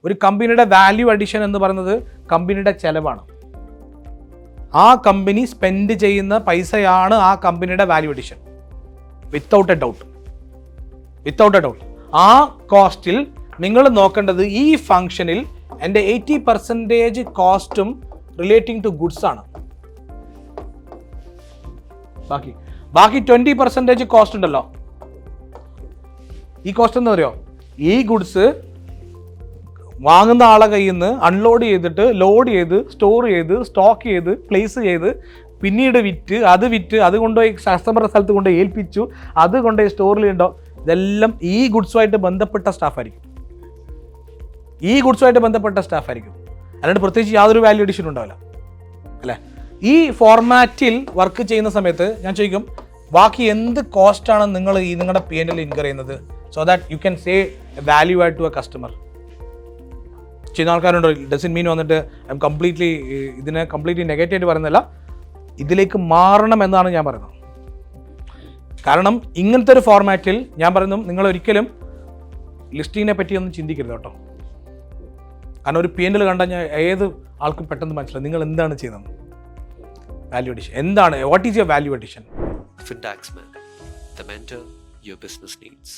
ഒരു കമ്പനിയുടെ value addition എന്ന് പറയുന്നത് കമ്പനിയുടെ ചെലവാണ്. ആ കമ്പനി സ്പെൻഡ് ചെയ്യുന്ന പൈസയാണ് ആ കമ്പനിയുടെ value addition, without a doubt. ആ കോസ്റ്റിൽ നിങ്ങൾ നോക്കേണ്ടത് ഈ ഫംഗ്ഷനിൽ എൻ്റെ 80% കോസ്റ്റും റിലേറ്റിംഗ് ടു ഗുഡ്സ് ആണ്. ബാക്കി 20% കോസ്റ്റ് ഉണ്ടല്ലോ. ഈ കോസ്റ്റ് എന്താ പറയുക? ഈ ഗുഡ്സ് വാങ്ങുന്ന ആളെ കയ്യിൽ നിന്ന് അൺലോഡ് ചെയ്തിട്ട് ലോഡ് ചെയ്ത് സ്റ്റോർ ചെയ്ത് സ്റ്റോക്ക് ചെയ്ത് പ്ലേസ് ചെയ്ത് പിന്നീട് വിറ്റ് അത് കൊണ്ടുപോയി കസ്റ്റമറുടെ സ്ഥലത്ത് കൊണ്ടുപോയി ഏൽപ്പിച്ചു, അത് കൊണ്ടുപോയി സ്റ്റോറിൽ ഉണ്ടോ, ഇതെല്ലാം ഈ ഗുഡ്സുമായിട്ട് ബന്ധപ്പെട്ട സ്റ്റാഫായിരിക്കും. അല്ലാണ്ട് പ്രത്യേകിച്ച് യാതൊരു വാല്യൂ അഡീഷനും ഉണ്ടാവില്ല അല്ലേ. ഈ ഫോർമാറ്റിൽ വർക്ക് ചെയ്യുന്ന സമയത്ത് ഞാൻ ചോദിക്കും, ബാക്കി എന്ത് കോസ്റ്റാണ് നിങ്ങൾ ഈ നിങ്ങളുടെ P&L ഇൻകർ ചെയ്യുന്നത്, so that you can say value add to a customer. ചെയ്യുന്ന ആൾക്കാരുണ്ടോ, ഡസൻ മീൻ വന്നിട്ട് ഇതിനെ കംപ്ലീറ്റ്ലി നെഗറ്റീവായിട്ട് പറയുന്നില്ല, ഇതിലേക്ക് മാറണം എന്നാണ് ഞാൻ പറയുന്നത്. കാരണം ഇങ്ങനത്തെ ഒരു ഫോർമാറ്റിൽ ഞാൻ പറയുന്നു, നിങ്ങൾ ഒരിക്കലും ലിസ്റ്റിങ്ങിനെ പറ്റിയൊന്നും ചിന്തിക്കരുത് കേട്ടോ. കാരണം ഒരു P&L കണ്ടാൽ ഏത് ആൾക്കും പെട്ടെന്ന് മനസ്സിലാവും നിങ്ങൾ എന്താണ് ചെയ്യുന്നത്. വാല്യൂ അഡീഷൻ എന്താണ്? What is your value addition? Fintaxman, the mentor your business needs.